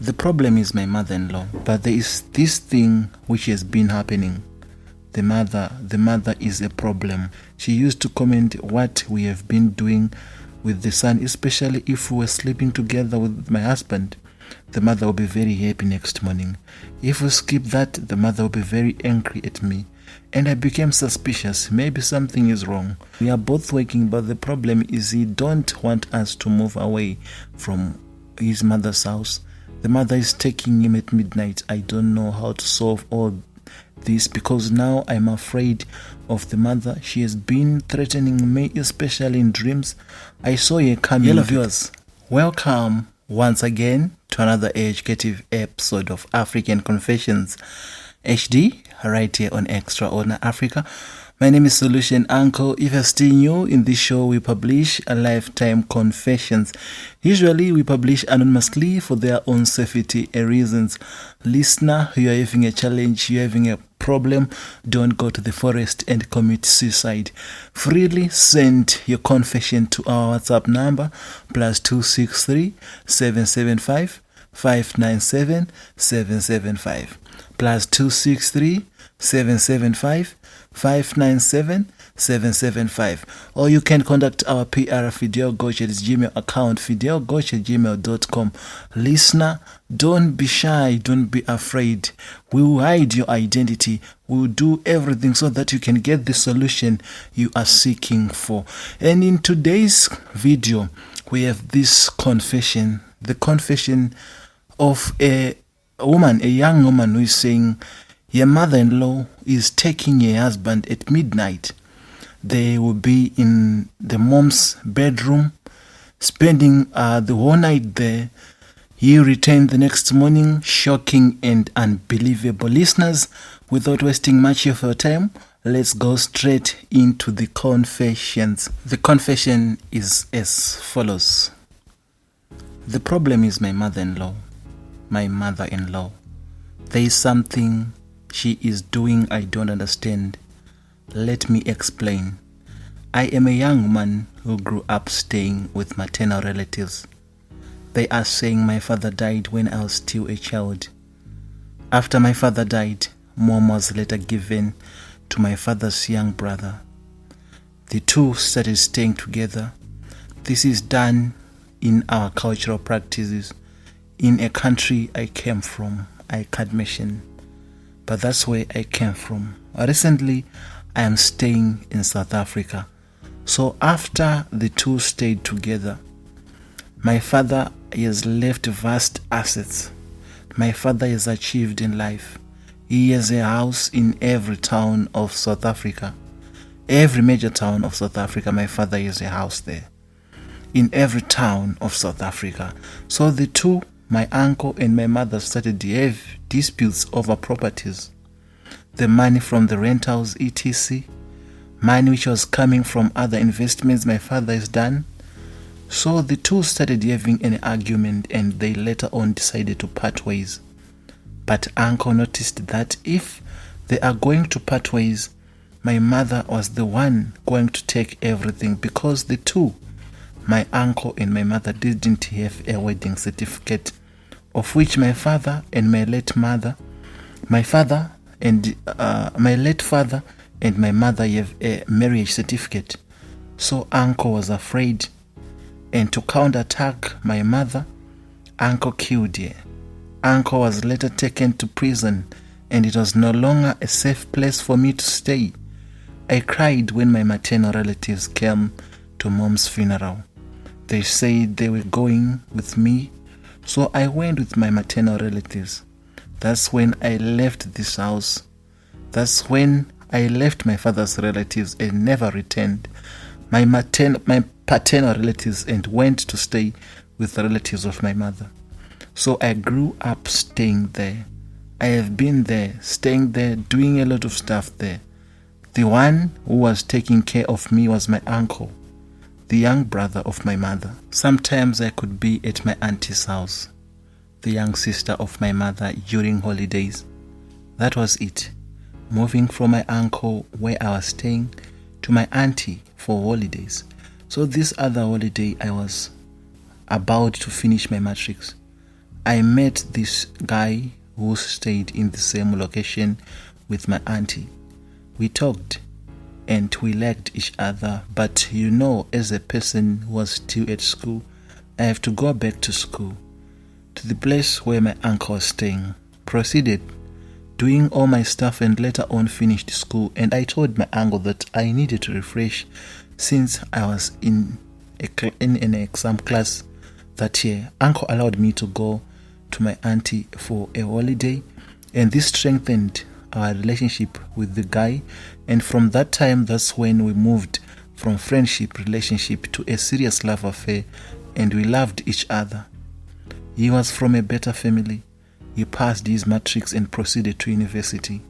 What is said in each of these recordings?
The problem is my mother-in-law, but there is this thing which has been happening. The mother is a problem. She used to comment what we have been doing with the son, especially if we were sleeping together with my husband. The mother will be very happy next morning. If we skip that, the mother will be very angry at me. And I became suspicious. Maybe something is wrong. We are both working, but the problem is he don't want us to move away from his mother's house. The mother is taking him at midnight. I don't know how to solve all this because now I'm afraid of the mother. She has been threatening me, especially in dreams. I saw her coming. Hello viewers, welcome once again to another educative episode of African Confessions HD, right here on Extraordinary Africa. My name is Solution Uncle. If you're still new in this show, we publish a lifetime confessions. Usually we publish anonymously for their own safety reasons. Listener, you are having a challenge, you're having a problem, don't go to the forest and commit suicide. Freely send your confession to our WhatsApp number +263 775 597 775 +263 775 597 775, or you can contact our PR fidelgoch@gmail.com Gmail account, fidelgoch@gmail.com. Listener, don't be shy, don't be afraid. We will hide your identity. We will do everything so that you can get the solution you are seeking for. And in today's video, we have this confession, the confession of a young woman who is saying her mother-in-law is taking her husband at midnight. They will be in the mom's bedroom, spending the whole night there. He returned the next morning. Shocking and unbelievable. Listeners, without wasting much of your time, let's go straight into the confessions. The confession is as follows. The problem is my mother-in-law. My mother-in-law. There is something she is doing I don't understand. Let me explain. I am a young woman who grew up staying with maternal relatives. They are saying my father died when I was still a child. After my father died, mom was later given to my father's young brother. The two started staying together. This is done in our cultural practices in a country I came from. I can't mention, but that's where I came from. Recently, I am staying in South Africa. So after the two stayed together, my father has left vast assets. My father has achieved in life. He has a house in every town of South Africa. Every major town of South Africa, my father has a house there. In every town of South Africa. So the two, my uncle and my mother, started to have disputes over properties. The money from the rentals, etc. Money which was coming from other investments my father has done. So the two started having an argument and they later on decided to part ways. But uncle noticed that if they are going to part ways, my mother was the one going to take everything because the two, my uncle and my mother, didn't have a wedding certificate, of which my father and my late mother, my late father and my mother have a marriage certificate. So uncle was afraid, and to counterattack my mother, uncle killed her. Uncle was later taken to prison, and it was no longer a safe place for me to stay. I cried when my maternal relatives came to mom's funeral. They said they were going with me, so I went with my maternal relatives. That's when I left this house. That's when I left my father's relatives and never returned. My paternal relatives and went to stay with the relatives of my mother. So I grew up staying there. I have been there, staying there, doing a lot of stuff there. The one who was taking care of me was my uncle, the young brother of my mother. Sometimes I could be at my auntie's house, the young sister of my mother, during holidays. That was it. Moving from my uncle where I was staying to my auntie for holidays. So this other holiday I was about to finish my matrix. I met this guy who stayed in the same location with my auntie. We talked and we liked each other, but as a person who was still at school, I have to go back to school, to the place where my uncle was staying. Proceeded doing all my stuff and later on finished school, and I told my uncle that I needed to refresh since I was in an exam class that year. Uncle allowed me to go to my auntie for a holiday, and this strengthened our relationship with the guy. And from that time, that's when we moved from friendship relationship to a serious love affair, and we loved each other. He was from a better family. He passed his matrix and proceeded to university.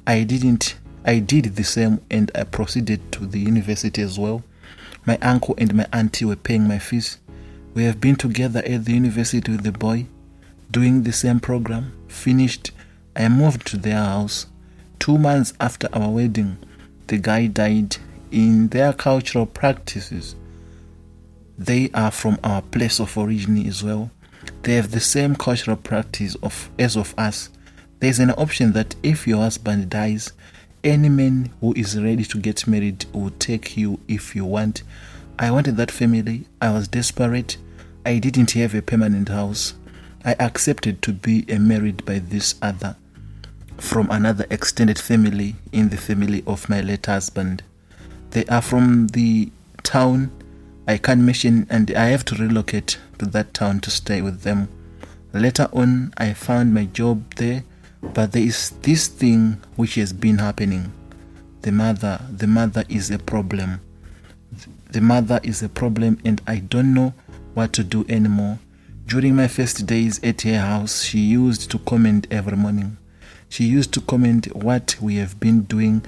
I did the same, and I proceeded to the university as well. My uncle and my auntie were paying my fees. We have been together at the university with the boy, doing the same program. Finished, I moved to their house. 2 months after our wedding, the guy died. In their cultural practices, they are from our place of origin as well. They have the same cultural practice as of us. There's an option that if your husband dies, any man who is ready to get married will take you if you want. I wanted that family. I was desperate. I didn't have a permanent house. I accepted to be married by this other from another extended family in the family of my late husband. They are from the town I can't mention, and I have to relocate to that town to stay with them. Later on, I found my job there, but there is this thing which has been happening. The mother is a problem. The mother is a problem, and I don't know what to do anymore. During my first days at her house, she used to comment every morning. She used to comment what we have been doing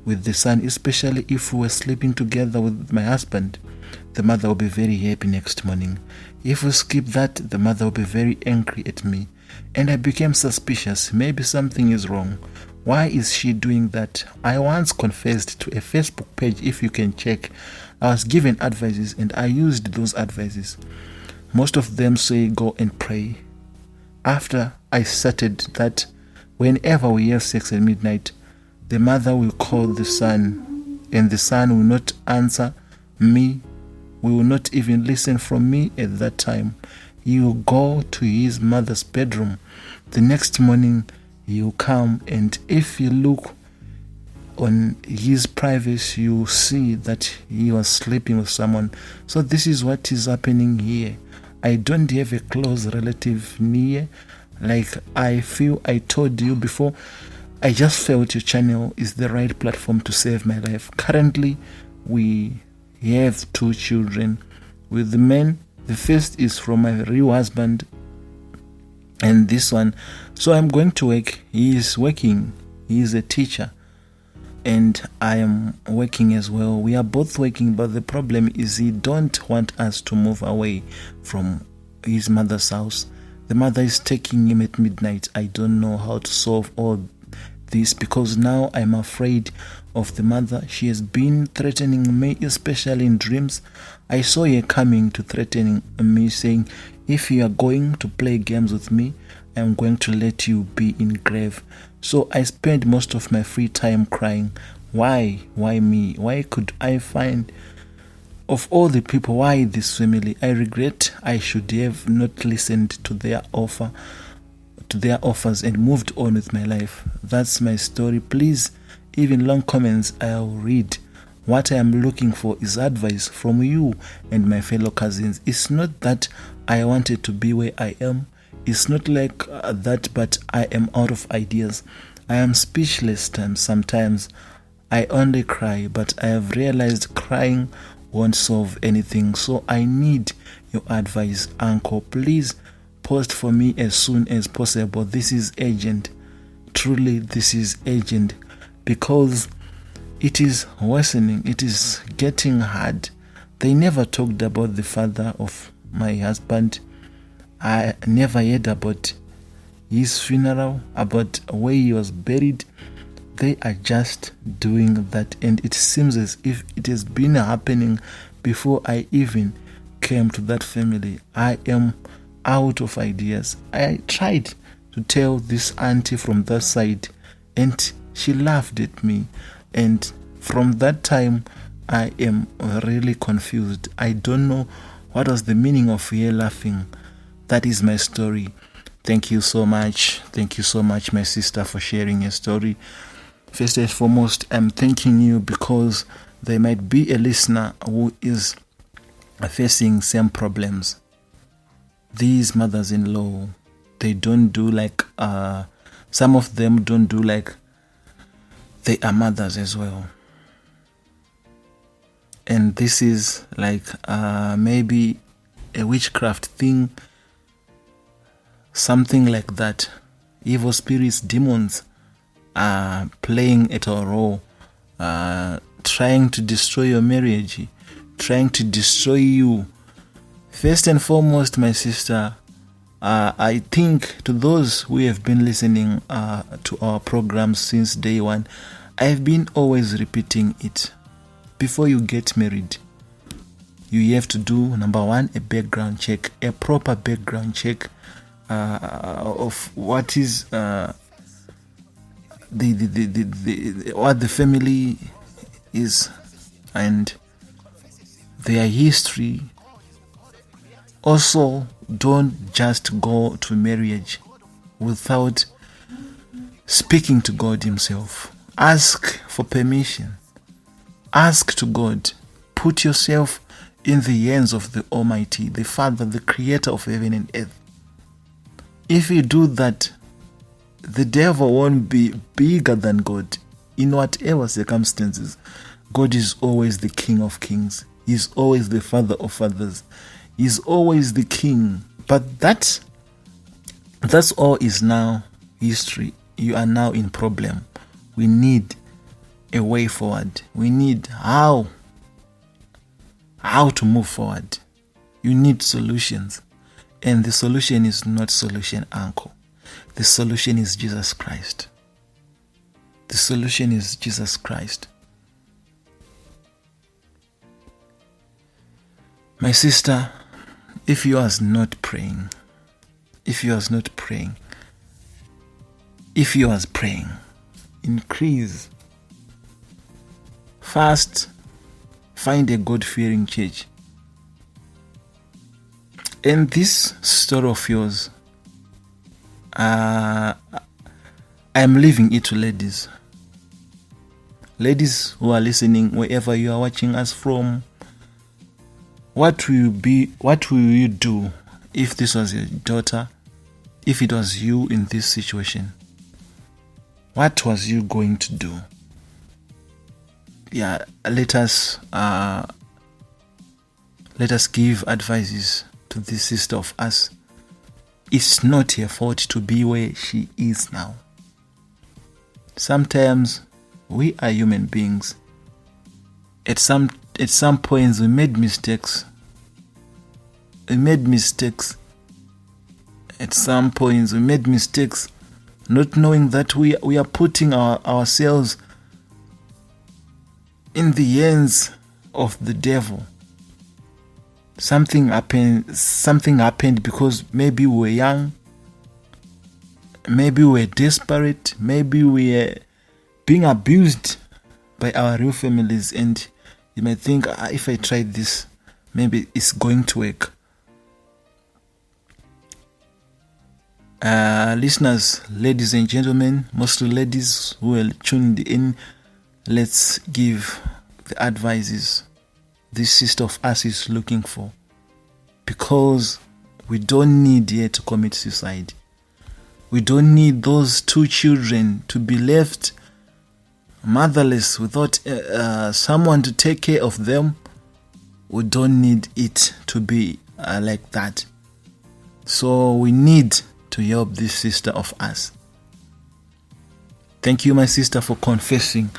with the son, especially if we were sleeping together with my husband. The mother will be very happy next morning. If we skip that, the mother will be very angry at me. And I became suspicious. Maybe something is wrong. Why is she doing that? I once confessed to a Facebook page, if you can check. I was given advices and I used those advices. Most of them say go and pray. After I started that, whenever we have sex at midnight, the mother will call the son, and the son will not answer me. We will not even listen from me at that time. He will go to his mother's bedroom. The next morning, he will come, and if you look on his privacy, you will see that he was sleeping with someone. So this is what is happening here. I don't have a close relative near. Like I feel I told you before, I just felt your channel is the right platform to save my life. Currently, we have 2 children with the men. The first is from my real husband, and this one. So I'm going to work. He is working. He is a teacher, and I am working as well. We are both working, but the problem is he don't want us to move away from his mother's house. The mother is taking him at midnight. I don't know how to solve all this because now I'm afraid of the mother. She has been threatening me, especially in dreams. I saw her coming to threatening me, saying, if you are going to play games with me, I'm going to let you be in grave. So I spent most of my free time crying. Why me? Why could I find, of all the people, why this family? I regret I should have not listened to their offers and moved on with my life. That's my story. Please, even long comments I'll read. What I am looking for is advice from you and my fellow cousins. It's not that I wanted to be where I am. It's not like that, but I am out of ideas. I am speechless sometimes. I only cry, but I have realized crying won't solve anything. So I need your advice, Uncle. Please post for me as soon as possible. This is urgent. Truly, this is urgent because it is worsening. It is getting hard. They never talked about the father of my husband. I never heard about his funeral, about where he was buried. They are just doing that, and it seems as if it has been happening before I even came to that family. I am out of ideas. I tried to tell this auntie from that side, and she laughed at me. And from that time, I am really confused. I don't know what was the meaning of her laughing. That is my story. Thank you so much. Thank you so much, my sister, for sharing your story. First and foremost, I'm thanking you because there might be a listener who is facing same problems. These mothers-in-law, they don't do like, some of them don't do like they are mothers as well. And this is like maybe a witchcraft thing, something like that. Evil spirits, demons are playing at a role, trying to destroy your marriage, trying to destroy you. First and foremost, my sister, I think to those who have been listening to our program since day one, I've been always repeating it. Before you get married, you have to do, number one, a background check, a proper background check of what is what the family is and their history. Also, don't just go to marriage without speaking to God Himself. Ask for permission. Ask to God. Put yourself in the hands of the Almighty, the Father, the Creator of heaven and earth. If you do that, the devil won't be bigger than God. In whatever circumstances, God is always the King of kings. He's always the Father of fathers. He's always the King. But that's all is now history. You are now in problem. We need a way forward. We need how to move forward. You need solutions. And the solution is not solution uncle. The solution is Jesus Christ. The solution is Jesus Christ. My sister, if you are not praying, increase. Fast, find a God-fearing church. And this story of yours, I'm leaving it to ladies. Ladies who are listening, wherever you are watching us from, what will you do if this was your daughter, if it was you in this situation? What was you going to do? Yeah, let us give advices to this sister of us. It's not her fault to be where she is now. Sometimes we are human beings. At some points we made mistakes. At some points we made mistakes, not knowing that we are putting ourselves in the hands of the devil. Something happened because maybe we were young, maybe we were desperate, maybe we were being abused by our real families, and you might think, if I tried this, maybe it's going to work. Listeners, ladies and gentlemen, mostly ladies who are tuned in, let's give the advices this sister of us is looking for, because we don't need her to commit suicide. We don't need those 2 children to be left motherless without someone to take care of them. We don't need it to be like that. So we need to help this sister of us. Thank you, my sister, for confessing.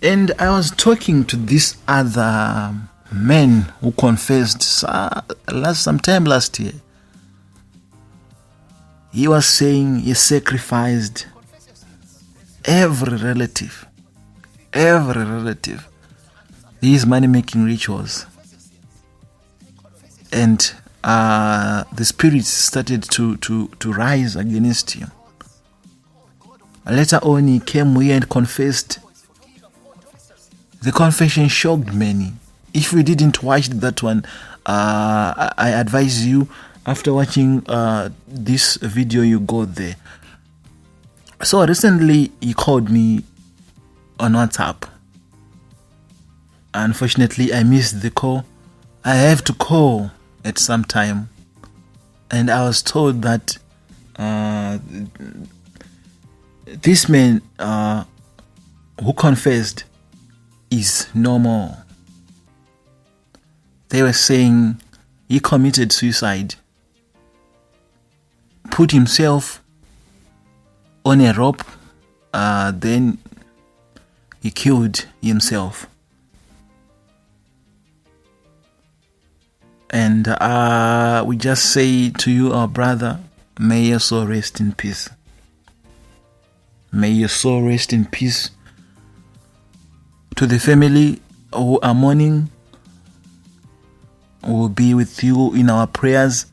And I was talking to this other man who confessed sometime last year. He was saying he sacrificed every relative, these money-making rituals. And the spirits started to rise against him. Later on, he came here and confessed. The confession shocked many. If you didn't watch that one, I advise you, after watching this video, you go there. So recently, he called me on WhatsApp. Unfortunately, I missed the call. I have to call at some time, and I was told that this man who confessed is no more. They were saying he committed suicide, put himself on a rope, then he killed himself. And we just say to you, our brother, may your soul rest in peace. May your soul rest in peace. To the family who are mourning, we will be with you in our prayers.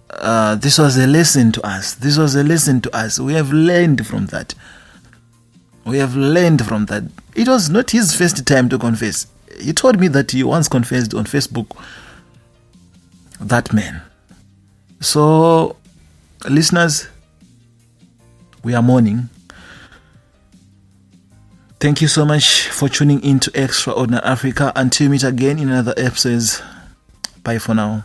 This was a lesson to us. This was a lesson to us. We have learned from that. We have learned from that. It was not his first time to confess. He told me that he once confessed on Facebook, that man. So, listeners, we are mourning. Thank you so much for tuning in to Extraordinary Africa. Until we meet again in another episode. Bye for now.